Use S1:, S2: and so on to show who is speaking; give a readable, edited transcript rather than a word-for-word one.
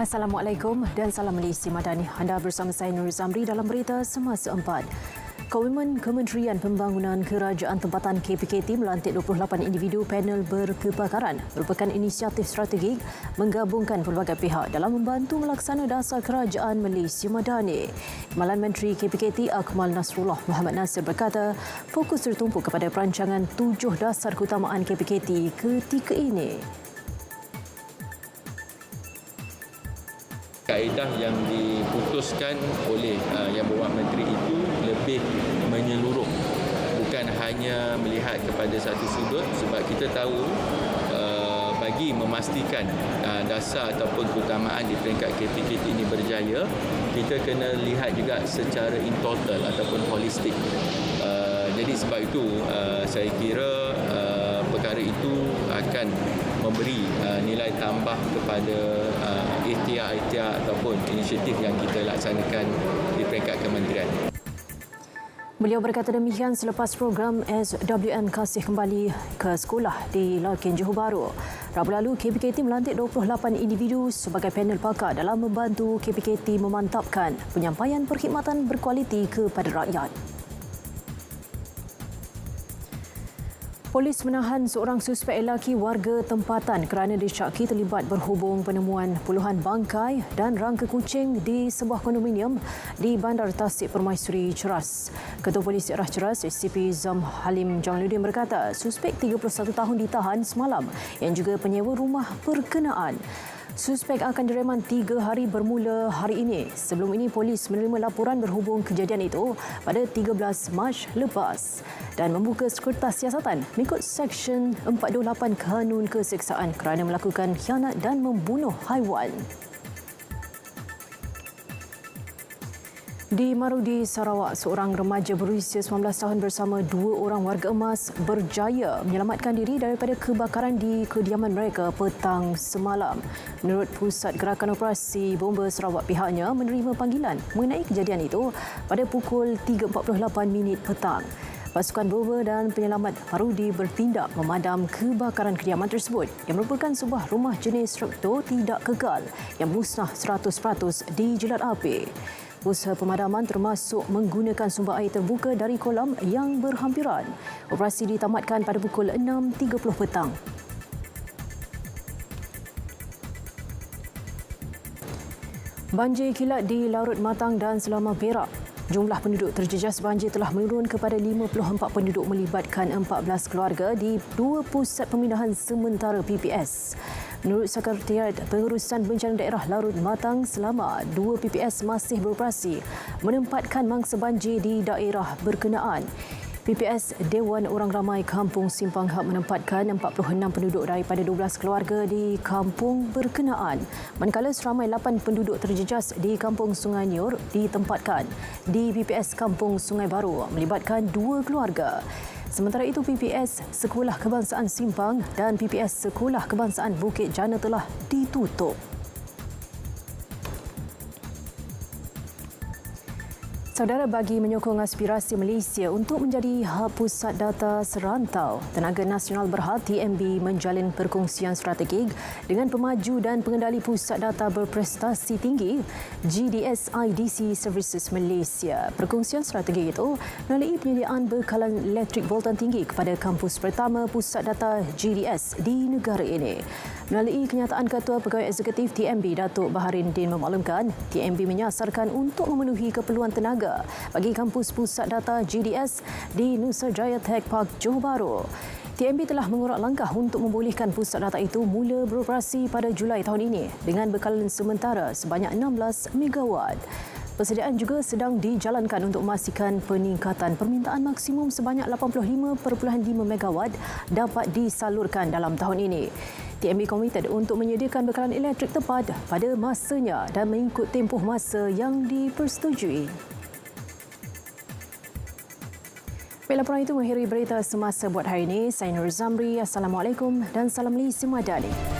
S1: Assalamualaikum dan salam Malaysia Madani. Anda bersama saya Nur Zamri dalam berita Semasa 4. Komitmen Kementerian Pembangunan Kerajaan Tempatan KPKT melantik 28 individu panel berkebakaran merupakan inisiatif strategik menggabungkan pelbagai pihak dalam membantu melaksana dasar kerajaan Malaysia Madani. Timbalan Menteri KPKT Akmal Nasrullah Muhammad Nasir berkata, fokus tertumpu kepada perancangan 7 dasar keutamaan KPKT ketika ini.
S2: Kaedah yang diputuskan oleh Yang Berhormat Menteri itu lebih menyeluruh, bukan hanya melihat kepada satu sudut, sebab kita tahu bagi memastikan dasar ataupun keutamaan di peringkat KPKT ini berjaya, kita kena lihat juga secara in total ataupun holistik. Jadi sebab itu saya kira perkara itu akan memberi nilai tambah kepada ikhtiar-ikhtiar ataupun inisiatif yang kita laksanakan di peringkat kementerian.
S1: Beliau berkata demikian selepas program SWM Kasih kembali ke sekolah di Larkin, Johor Bahru. Rabu lalu, KPKT melantik 28 individu sebagai panel pakar dalam membantu KPKT memantapkan penyampaian perkhidmatan berkualiti kepada rakyat. Polis menahan seorang suspek lelaki warga tempatan kerana disyaki terlibat berhubung penemuan puluhan bangkai dan rangka kucing di sebuah kondominium di Bandar Tasik Permaisuri Ceras. Ketua Polis Daerah Ceras, SCP Zam Halim Jamaluddin berkata, suspek 31 tahun ditahan semalam yang juga penyewa rumah berkenaan. Suspek akan direman 3 hari bermula hari ini. Sebelum ini, polis menerima laporan berhubung kejadian itu pada 13 Mac lepas dan membuka kertas siasatan mengikut Seksyen 428 Kanun Keseksaan kerana melakukan khianat dan membunuh haiwan. Di Marudi, Sarawak, seorang remaja berusia 19 tahun bersama 2 orang warga emas berjaya menyelamatkan diri daripada kebakaran di kediaman mereka petang semalam. Menurut Pusat Gerakan Operasi Bomba Sarawak, pihaknya menerima panggilan mengenai kejadian itu pada pukul 3.48 petang. Pasukan bomba dan penyelamat Marudi bertindak memadam kebakaran kediaman tersebut yang merupakan sebuah rumah jenis struktur tidak kekal yang musnah 100% dijelat api. Usaha pemadaman termasuk menggunakan sumber air terbuka dari kolam yang berhampiran. Operasi ditamatkan pada pukul 6.30 petang. Banjir kilat di Larut Matang dan Selama Perak. Jumlah penduduk terjejas banjir telah menurun kepada 54 penduduk melibatkan 14 keluarga di 2 pusat pemindahan sementara PPS. Menurut Sekretariat Pengurusan Bencana Daerah Larut Matang, selama 2 PPS masih beroperasi menempatkan mangsa banjir di daerah berkenaan. PPS Dewan Orang Ramai Kampung Simpang Hap menempatkan 46 penduduk daripada 12 keluarga di kampung berkenaan. Manakala seramai 8 penduduk terjejas di Kampung Sungai Nior ditempatkan di PPS Kampung Sungai Baru melibatkan 2 keluarga. Sementara itu, PPS Sekolah Kebangsaan Simpang dan PPS Sekolah Kebangsaan Bukit Jana telah ditutup. Saudara, bagi menyokong aspirasi Malaysia untuk menjadi hub pusat data serantau, Tenaga Nasional Berhad TNB menjalin perkongsian strategik dengan pemaju dan pengendali pusat data berprestasi tinggi GDS-IDC Services Malaysia. Perkongsian strategik itu melalui penyediaan bekalan elektrik voltan tinggi kepada kampus pertama pusat data GDS di negara ini. Melalui kenyataan Ketua Pegawai Eksekutif TNB, Datuk Baharin Din memaklumkan, TNB menyasarkan untuk memenuhi keperluan tenaga bagi kampus pusat data GDS di Nusajaya Tech Park, Johor Bahru. TNB telah mengurak langkah untuk membolehkan pusat data itu mula beroperasi pada Julai tahun ini dengan bekalan sementara sebanyak 16 megawatt. Persediaan juga sedang dijalankan untuk memastikan peningkatan permintaan maksimum sebanyak 85.5 megawatt dapat disalurkan dalam tahun ini. TNB komited untuk menyediakan bekalan elektrik tepat pada masanya dan mengikut tempoh masa yang dipersetujui. Baik, laporan itu mengakhiri berita semasa buat hari ini. Saya Nur Zamri. Assalamualaikum dan salam Malaysia Madani.